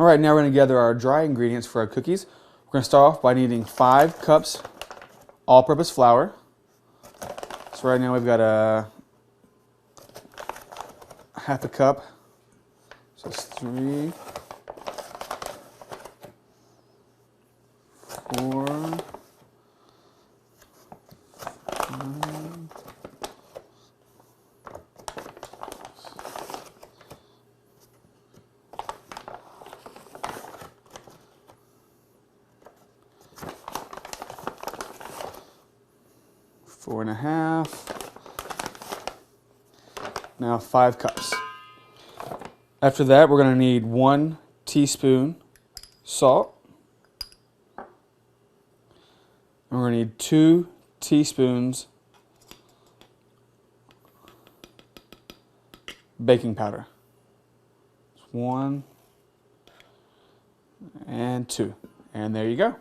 All right, now we're going to gather our dry ingredients for our cookies. We're going to start off by needing 5 cups all-purpose flour. So right now we've got a half a cup. So it's 3, 4, 5, 4.5. Now 5 cups. After that, we're going to need 1 teaspoon salt. And we're going to need 2 teaspoons baking powder. 1 and 2. And there you go.